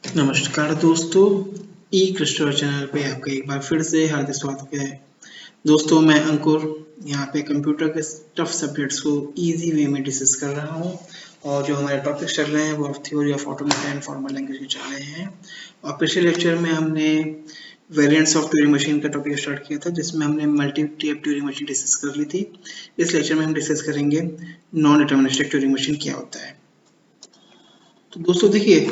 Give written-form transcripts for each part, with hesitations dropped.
नमस्कार दोस्तों, ई Christopher channel पे आपका एक बार फिर से हार्दिक स्वागत है। दोस्तों मैं अंकुर यहाँ पे कंप्यूटर के टफ सब्जेक्ट्स को इजी वे में डिस्कस कर रहा हूँ और जो हमारे टॉपिक्स चल रहे हैं वो theory of automata and formal language के चल रहे हैं। और पिछले लेक्चर में हमने वेरिएंट्स ऑफ ट्यूरिंग मशीन का टॉपिक स्टार्ट किया था जिसमें हमने multi type Turing machine discuss कर ली थी। इस लेक्चर में हम डिस्कस करेंगे नॉन डिटरमिनिस्टिक ट्यूरिंग मशीन क्या होता है। तो दोस्तों देखिए,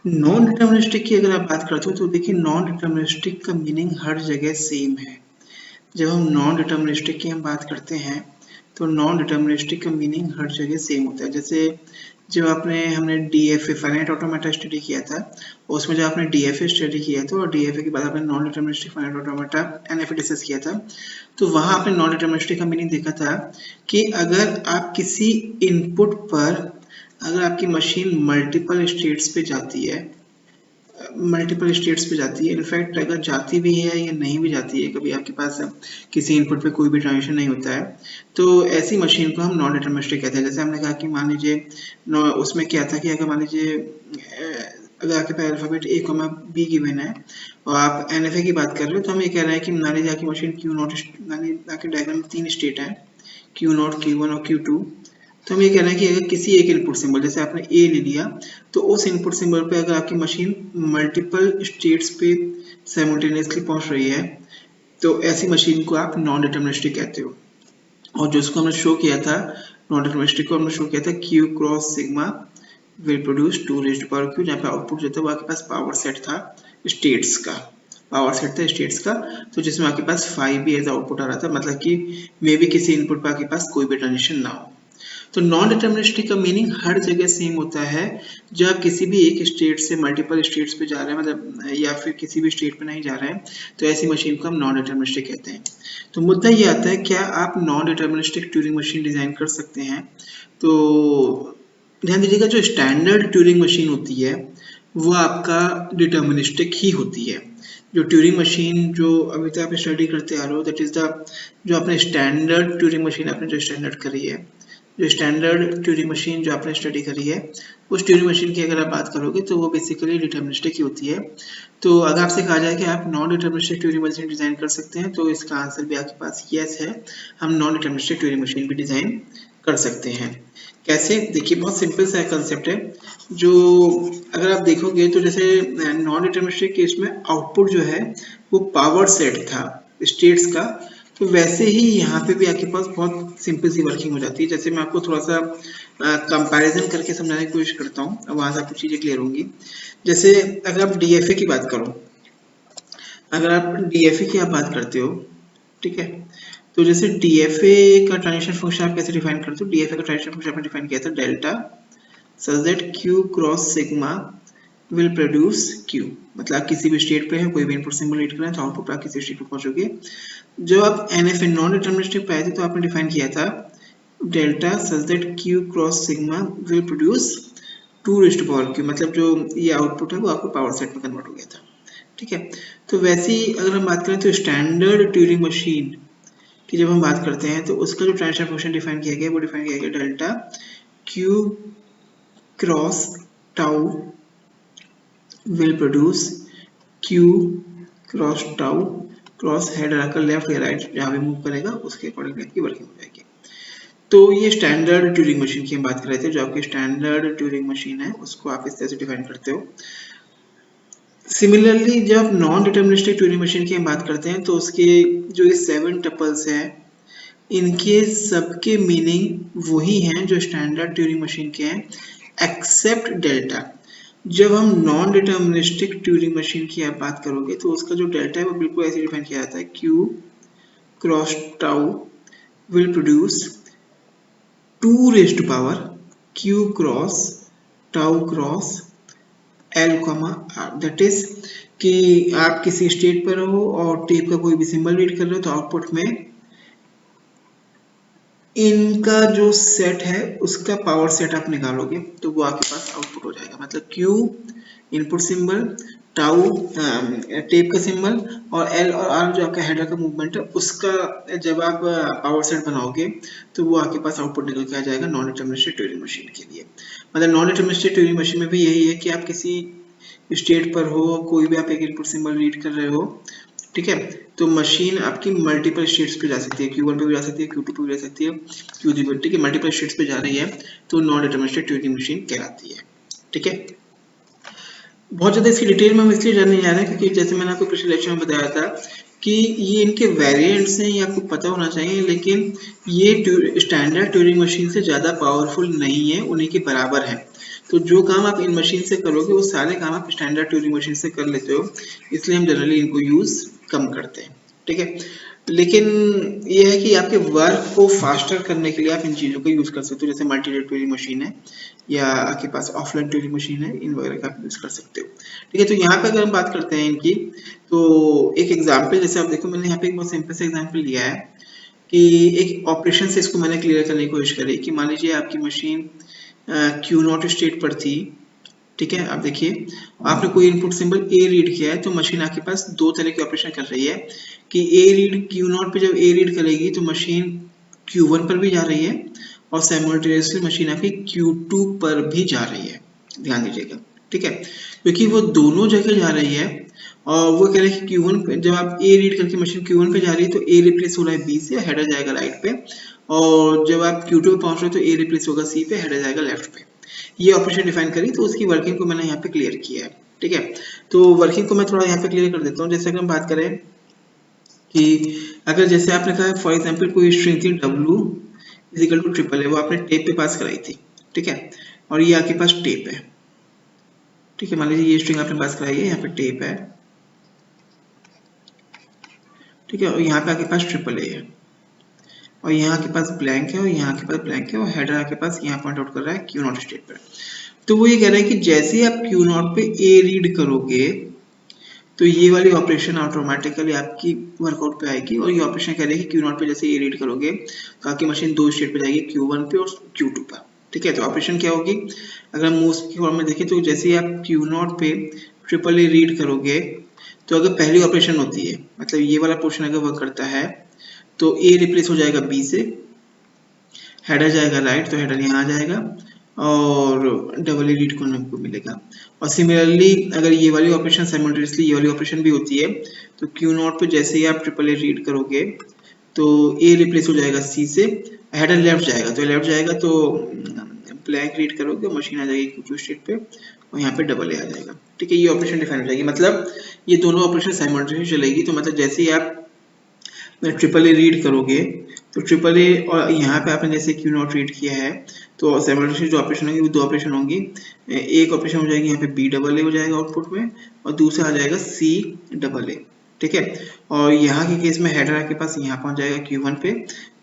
नॉन डिटरमिनिस्टिक की अगर आप बात करते हो तो देखिए नॉन डिटरमिनिस्टिक का मीनिंग हर जगह सेम है। जब हम नॉन डिटरमिनिस्टिक की हम बात करते हैं तो नॉन डिटरमिनिस्टिक का मीनिंग हर जगह सेम होता है। जैसे जब हमने डीएफए फाइनाइट ऑटोमेटा स्टडी किया था, उसमें जब आपने डीएफए स्टडी किया था और डीएफए के बाद आपने non deterministic finite automata NFA discuss किया था, तो वहां आपने नॉन डिटरमिनिस्टिक का मीनिंग देखा था कि अगर आप किसी इनपुट पर अगर आपकी मशीन मल्टीपल स्टेट्स पे जाती है इनफैक्ट अगर जाती भी है या नहीं भी जाती है, कभी आपके पास किसी इनपुट पे कोई भी ट्रांजिशन नहीं होता है, तो ऐसी मशीन को हम नॉन डिटरमिनिस्टिक कहते हैं। जैसे हमने कहा कि मान लीजिए उसमें क्या था कि अगर मान लीजिए अगर आपके पास alphabet A comma B given है और आप एनएफए की बात कर रहे हो, तो हम ये कह रहे हैं कि मान लीजिए आपकी मशीन क्यू नॉट, आपके डायग्राम में 3 स्टेट है, क्यू नॉट, क्यू वन और क्यू टू। तो हम ये कह रहे हैं कि अगर किसी एक इनपुट सिंबल, जैसे आपने ए ले लिया, तो उस इनपुट सिंबल पे अगर आपकी मशीन मल्टीपल स्टेट्स पे साइमल्टेनियसली पहुंच रही है, तो ऐसी मशीन को आप नॉन डिटरमिनिस्टिक कहते हो। और जो इसको हमने शो किया था, नॉन डिटरमिनिस्टिक को हमने शो किया था Q cross sigma will produce 2 raised power Q, जहाँ पे आउटपुट जो था वो आपके पास पावर सेट था स्टेट्स का, तो जिसमें आपके पास 5 भी एज आउटपुट आ रहा था, मतलब कि मे बी किसी इनपुट पर आपके पास कोई भी ट्रांजिशन ना हो। तो नॉन डिटरमिनिस्टिक का मीनिंग हर जगह सेम होता है। जब आप किसी भी एक स्टेट से मल्टीपल स्टेट्स पे जा रहे हैं, मतलब या फिर किसी भी स्टेट पे नहीं जा रहे हैं, तो ऐसी मशीन को हम नॉन डिटरमिनिस्टिक कहते हैं। तो मुद्दा ये आता है, क्या आप non deterministic Turing machine design कर सकते हैं? तो ध्यान दीजिएगा, जो स्टैंडर्ड ट्यूरिंग मशीन होती है वो आपका डिटरमिनिस्टिक ही होती है। जो ट्यूरिंग मशीन जो अभी तक आप स्टडी करते आ रहे हो, दैट इज द जो आपने स्टैंडर्ड ट्यूरिंग मशीन आपने जो स्टैंडर्ड करी है, जो स्टैंडर्ड ट्यूरिंग मशीन जो आपने स्टडी करी है, उस ट्यूरिंग मशीन की अगर आप बात करोगे तो वो बेसिकली डिटरमिनिस्टिक ही होती है। तो अगर आपसे कहा जाए कि आप non deterministic Turing machine design कर सकते हैं, तो इसका आंसर भी आपके पास यस है, हम नॉन डिटरमिनिस्टिक ट्यूरिंग मशीन भी डिजाइन कर सकते हैं। कैसे? देखिए, बहुत सिंपल सा कंसेप्ट है। जो अगर आप देखोगे तो जैसे नॉन डिटरमिनिस्टिक केस में आउटपुट जो है वो पावर सेट था स्टेट्स का, तो वैसे ही यहाँ पे भी आपके पास बहुत सिंपल सी वर्किंग हो जाती है। जैसे मैं आपको थोड़ा सा कंपैरिजन करके समझाने की कोशिश करता हूँ, अब वहां से आपको चीजें क्लियर होंगी। जैसे अगर आप डीएफए की बात करो, अगर आप डीएफए की आप बात करते हो, ठीक है, तो जैसे डीएफए का ट्रांजिशन फंक्शन आप कैसे डिफाइन करते हो? डीएफए का ट्रांजिशन फंक्शन आपने डिफाइन किया था delta such that Q cross sigma will produce Q, मतलब आप किसी भी स्टेट पे है, कोई भी इनपुट सिंबल रीड कर रहे हैं तो आउटपुट आप किसी स्टेट पे पहुंचोगे। जब आप एनएफए नॉन डिटरमिनिस्टिक पे आए थे तो आपने डिफाइन किया था delta such that Q cross sigma will produce 2 raised power Q, मतलब जो ये आउटपुट है वो आपको पावर सेट में कन्वर्ट हो गया था, ठीक है। तो वैसे ही अगर हम बात करें तो स्टैंडर्ड ट्यूरिंग मशीन की जब हम बात करते हैं तो उसका जो ट्रांजिशन फंक्शन डिफाइन किया गया वो डिफाइन किया गया delta Q cross tau will produce Q cross tau cross head रखकर लेफ्ट या राइट जहां भी मूव करेगा उसके अकॉर्डिंग की वर्किंग हो जाएगी। तो ये स्टैंडर्ड ट्यूरिंग मशीन की हम बात कर रहे थे। जो आपकी स्टैंडर्ड ट्यूरिंग मशीन है उसको आप इस तरह से डिफाइन करते हो। सिमिलरली जब नॉन डिटरमिनिस्टिक ट्यूरिंग मशीन की हम बात करते हैं तो उसके जो ये 7 टपल्स हैं, इनके सबके मीनिंग वही हैं जो स्टैंडर्ड ट्यूरिंग मशीन के हैं, एक्सेप्ट डेल्टा। जब हम नॉन डिटरमिनिस्टिक ट्यूरिंग मशीन की आप बात करोगे तो उसका जो डेल्टा है वो बिल्कुल ऐसे डिफाइन किया जाता है, Q cross tau will produce 2 raised power Q cross tau cross L comma R, that is कि आप किसी स्टेट पर हो और टेप का कोई भी सिंबल रीड कर रहे हो तो आउटपुट में इनका जो सेट है उसका पावर सेट आप निकालोगे तो वो आपके पास आउटपुट हो जाएगा। मतलब Q input symbol, tau tape का सिंबल और एल और आर जो आपका हेडर का मूवमेंट है उसका जब आप पावर सेट बनाओगे तो वो आपके पास आउटपुट निकल के आ जाएगा नॉन डिटरमिनिस्टिक ट्यूरिंग मशीन के लिए। मतलब नॉन डिटरमिनिस्टिक ट्यूरिंग मशीन में भी यही है कि आप किसी स्टेट पर हो, कोई भी आप एक इनपुट सिंबल रीड कर रहे हो, ठीक है, तो मशीन आपकी मल्टीपल स्टेट्स पे जा सकती है, Q1 पे भी जा सकती है, Q2 पे भी जा सकती है, Q3 पे, ठीक है, मल्टीपल स्टेट्स पे जा रही है तो नॉन डिटरमिनिस्टिक ट्यूरिंग मशीन कहलाती है, ठीक है। बहुत ज़्यादा इसकी डिटेल में हम इसलिए जानने जा रहे हैं क्योंकि जैसे मैंने आपको पिछले लेक्चर में बताया था कि ये इनके वेरिएंट्स हैं, ये आपको पता होना चाहिए, लेकिन ये स्टैंडर्ड ट्यूरिंग मशीन से ज़्यादा पावरफुल नहीं है, उन्हीं के बराबर है। तो जो काम आप इन मशीन से करोगे वो सारे काम आप स्टैंडर्ड ट्यूरिंग मशीन से कर लेते हो, इसलिए हम जनरली इनको यूज़ कम करते हैं, ठीक है। लेकिन ये है कि आपके वर्क को फास्टर करने के लिए आप इन चीज़ों का यूज़ कर सकते हो, जैसे मल्टी रेट ट्यूरिंग मशीन है या आपके पास ऑफलाइन ट्यूरिंग मशीन है, इन वगैरह का आप यूज़ कर सकते हो, ठीक है। तो यहाँ पे अगर हम बात करते हैं इनकी, तो एक एग्जाम्पल जैसे आप देखो, मैंने यहाँ पे एक बहुत सिंपल से एग्जाम्पल लिया है कि एक ऑपरेशन से इसको मैंने क्लियर करने की कोशिश करी कि मान लीजिए आपकी मशीन Q0 स्टेट पर थी, ठीक है। आप देखिए आपने कोई इनपुट सिंबल ए रीड किया है तो मशीन आपके पास दो तरह के ऑपरेशन कर रही है कि ए रीड Q0 पे जब ए रीड करेगी तो मशीन Q1 पर भी जा रही है और साइमल्टेनियसली मशीन आपकी Q2 पर भी जा रही है, ध्यान दीजिएगा, ठीक है, क्योंकि वो दोनों जगह जा रही है। और वो कह रहे हैं कि Q1 पे जब आप ए रीड करके मशीन Q1 पे जा रही है तो ए रिप्लेस हो रहा है बी से, हेडर जाएगा राइट पे, और जब आप Q2 पे पहुंच रहे हो तो ए रिप्लेस होगा सी पे, हेडर जाएगा लेफ्ट पे। ये ऑपरेशन डिफाइन करी तो उसकी वर्किंग को मैंने यहाँ पे क्लियर किया है, ठीक है। तो वर्किंग को मैं थोड़ा यहाँ पे क्लियर कर देता हूँ। जैसे अगर हम बात करें कि अगर जैसे आपने कहा फॉर एग्जाम्पल कोई स्ट्रिंग थी W is equal to triple है, वो आपने टेप पे पास कराई थी, ठीक है, और ये आपके पास टेप है, ठीक है, मान लीजिए ये स्ट्रिंग आपने पास कराई है, यहाँ पे टेप है, ठीक है, और यहाँ पे आपके पास ट्रिपल ए है, और यहाँ के पास ब्लैंक है, और यहाँ के पास ब्लैंक है, और हेडर आपके पास यहाँ पॉइंट आउट कर रहा है Q0 स्टेट पर। तो वो ये कह रहा है कि जैसे ही आप Q0 पे ए रीड करोगे तो ये वाली ऑपरेशन ऑटोमेटिकली आपकी वर्कआउट पे आएगी, और ये ऑपरेशन कह रहे हैं कि Q0 पे जैसे ए रीड करोगे तो आपकी मशीन दो स्टेट पे जाएगी, Q1 पे और Q2 पर, ठीक है। तो ऑपरेशन क्या होगी, अगर हम मूव्स की फॉर्म में देखें तो जैसे ही आप Q0 पे ट्रिपल ए रीड करोगे तो अगर पहली ऑपरेशन होती है, मतलब ये वाला पोर्शन अगर वर्क करता है तो ए रिप्लेस हो जाएगा बी से, हेडर जाएगा राइट तो हेडर यहाँ आ जाएगा, और डबल ए रीड करने को मिलेगा। और सिमिलरली अगर ये वाली ऑपरेशन साइमल्टेनियसली ये वाली ऑपरेशन भी होती है तो Q0 पे जैसे ही आप ट्रिपल ए रीड करोगे तो ए रिप्लेस हो जाएगा सी से, हेडर लेफ्ट जाएगा, तो लेफ्ट जाएगा तो ब्लैंक रीड करोगे, मशीन आ जाएगी Q2 स्टेट पे और यहाँ पे डबल ए आ जाएगा, ठीक है। ये ऑपरेशन डिफाइन हो जाएगी, मतलब ये दोनों ऑपरेशन साइमल्टेनियसली चलेगी। तो मतलब जैसे ही आप ट्रिपल ए रीड करोगे तो ट्रिपल ए और यहाँ पे आपने जैसे Q0 रीड किया है तो साइमल्टेनियसली जो ऑपरेशन होंगी वो दो ऑपरेशन होंगी, एक ऑपरेशन हो जाएगी यहाँ पे बी डबल ए हो जाएगा आउटपुट में, और दूसरा आ जाएगा सी डबल ए, ठीक है। और यहाँ के केस में हेडर आपके पास यहाँ पहुँच जाएगा Q1 पे,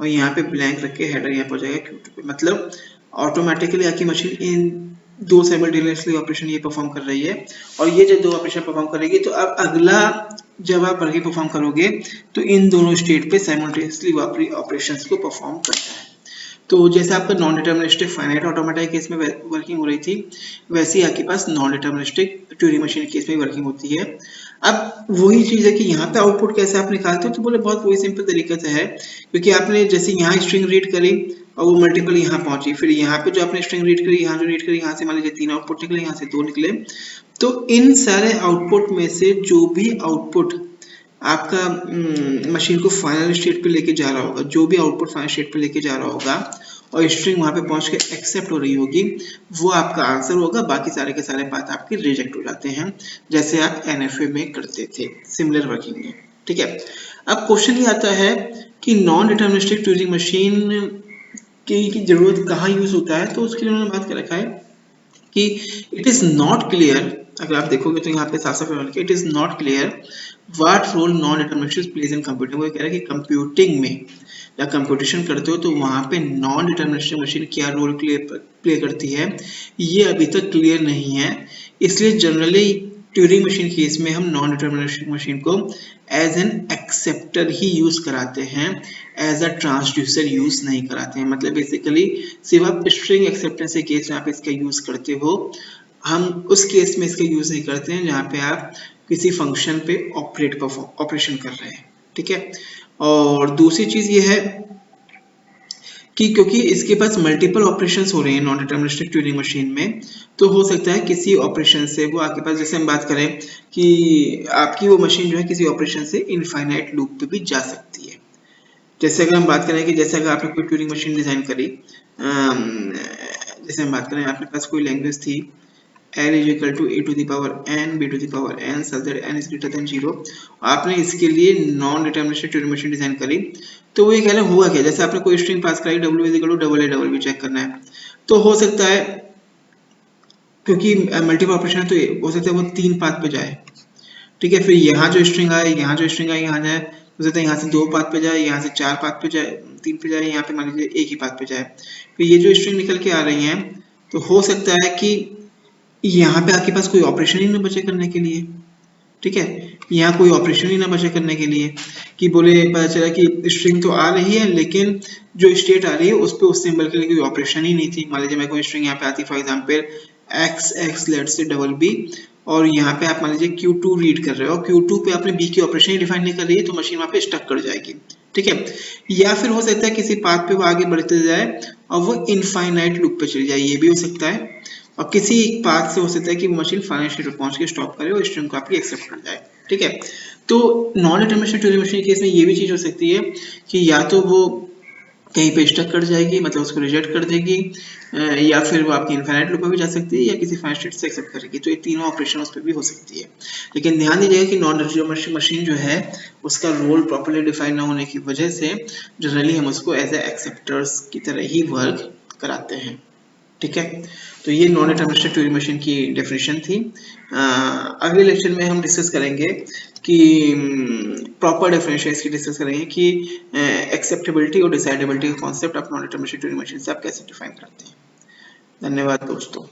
और यहाँ पे ब्लैंक रख के हेडर यहाँ पहुँच जाएगा Q2 पे, मतलब ऑटोमेटिकली आपकी मशीन इन दो साइमल्टेनियसली ऑपरेशन ये परफॉर्म कर रही है। और ये जब दो ऑपरेशन परफॉर्म करेगी तो अब अगला जब आप वर्किंग परफॉर्म करोगे तो इन दोनों स्टेट पे साइमल्टेनियसली ऑपरेशंस को परफॉर्म करता है। तो जैसे आपका non deterministic finite automata case में वर्किंग हो रही थी, वैसे ही आपके पास non deterministic Turing machine case में वर्किंग होती है। अब वही चीज़ है कि यहाँ पे आउटपुट कैसे आप निकालते हो, तो बोले बहुत वही सिंपल तरीके से है, क्योंकि आपने जैसे यहाँ स्ट्रिंग रीड करी और वो मल्टीपल यहाँ पहुंची, फिर यहाँ पे जो आपने स्ट्रिंग रीड करी, यहाँ जो रीड करी, यहाँ से मान लीजिए 3 आउटपुट निकले, यहाँ से 2 निकले, तो इन सारे आउटपुट में से जो भी आउटपुट आपका मशीन को फाइनल स्टेट पे लेके जा रहा होगा, जो भी आउटपुट फाइनल स्टेट पे लेके जा रहा होगा और स्ट्रिंग वहां पे पहुंच के एक्सेप्ट हो रही होगी, वो आपका आंसर होगा। बाकी सारे के सारे बात आपके रिजेक्ट हो जाते हैं, जैसे आप NFA में करते थे सिमिलर वर्किंग में, ठीक है। अब क्वेश्चन ये आता है कि नॉन डिटरमिनिस्टिक ट्यूरिंग मशीन की जरूरत कहाँ यूज होता है, तो उसके लिए उन्होंने बात कर रखा है कि इट इज नॉट क्लियर। अगर आप देखोगे तो यहाँ पे साफ साफ लिखा है it is not clear what role non deterministic plays in computing. वो कह रहा है कि कंप्यूटिंग में या कंप्यूटेशन करते हो तो वहाँ पे नॉन डिटरमिनिस्टिक मशीन क्या रोल प्ले करती है, ये अभी तक क्लियर नहीं है। इसलिए जनरली ट्यूरिंग मशीन केस में हम नॉन डिटरमिनिस्टिक मशीन को एज एन एक्सेप्टर ही यूज कराते हैं, एज अ ट्रांसड्यूसर यूज नहीं कराते हैं। मतलब बेसिकली सिर्फ आप स्ट्रिंग एक्सेप्टेंस के केस में आप इसका यूज करते हो, हम उस केस में इसका यूज नहीं करते हैं जहाँ पे आप किसी फंक्शन पे ऑपरेशन कर रहे हैं, ठीक है। और दूसरी चीज ये है कि क्योंकि इसके पास मल्टीपल ऑपरेशंस हो रहे हैं नॉन डिटरमिनिस्टिक ट्यूरिंग मशीन में, तो हो सकता है किसी ऑपरेशन से वो आपके पास, जैसे हम बात करें कि आपकी वो मशीन जो है किसी ऑपरेशन से इनफाइनाइट लूप पे भी जा सकती है। जैसे अगर हम बात करें कि जैसे अगर आपने कोई ट्यूरिंग मशीन डिजाइन करी, जैसे हम बात करें आपके पास कोई लैंग्वेज थी n is equal to a to the power n b to the power n such that n is greater than 0, आपने इसके लिए non deterministic Turing machine design करी, तो वो ये कहना होगा क्या, जैसे आपने कोई स्ट्रिंग पास कराई w is equal to double a double b check करना है, तो हो सकता है क्योंकि मल्टीपल ऑपरेशन है तो हो सकता है वो 3 पाथ पे जाए, ठीक है, फिर यहाँ जो स्ट्रिंग आए, यहाँ जो स्ट्रिंग आए, यहाँ जाए, हो सकता है यहाँ से 2 पाथ पे जाए, यहाँ से 4 पाथ पे जाए, 3 पे जाए, यहाँ पे मान लीजिए एक ही पाथ पे जाए। फिर ये जो स्ट्रिंग निकल के आ रही हैं, तो हो सकता है कि यहाँ पे आपके पास कोई ऑपरेशन ही ना बचे करने के लिए, ठीक है, यहाँ कोई ऑपरेशन ही ना बचे करने के लिए, कि बोले पता चला कि स्ट्रिंग तो आ रही है लेकिन जो स्टेट आ रही है उस पे उस सिंबल के लिए कोई ऑपरेशन ही नहीं थी। मान लीजिए मैं कोई स्ट्रिंग यहाँ पे आती फॉर एग्जांपल x लेट से डबल b, और यहाँ पे आप मान लीजिए q2 रीड कर रहे हो, q2 पे आपने b की ऑपरेशन ही डिफाइन नहीं कर रही है, तो मशीन वहाँ पे स्टक कर जाएगी, ठीक है। या फिर हो सकता है किसी पाथ पे वो आगे बढ़ते जाए और वो इनफाइनाइट लूप पे चली जाए, ये भी हो सकता है। और किसी एक पाथ से हो सकता है कि वो मशीन फाइनल स्टेट पे पहुंच के स्टॉप करे और स्ट्रिंग को आपकी एक्सेप्ट कर जाए, ठीक है। तो नॉन डिटरमिनिस्टिक ट्यूरिंग मशीन के केस में ये भी चीज हो सकती है कि या तो वो कहीं पे स्टक कर जाएगी, मतलब उसको रिजेक्ट कर देगी, या फिर वो आपकी इनफाइनाइट लूप पे भी जा सकती है, या किसी फाइनल स्टेट से एक्सेप्ट करेगी, तो ये तीनों ऑपरेशन उस पर भी हो सकती है। लेकिन ध्यान दीजिएगा कि नॉन डिटरमिनिस्टिक मशीन जो है उसका रोल प्रॉपर्ली डिफाइन न होने की वजह से जनरली हम उसको एज ए एक्सेप्टर्स की तरह ही वर्क कराते हैं, ठीक है। तो ये नॉन डिटरमिनिस्टिक ट्यूरिंग मशीन की डेफिनेशन थी। अगले लेक्चर में हम डिस्कस करेंगे कि प्रॉपर डेफिनेशंस की डिस्कस करेंगे कि एक्सेप्टेबिलिटी और डिसाइडेबिलिटी का कॉन्सेप्ट आप नॉन डिटरमिनिस्टिक ट्यूरिंग मशीन से आप कैसे डिफाइन करते हैं। धन्यवाद दोस्तों।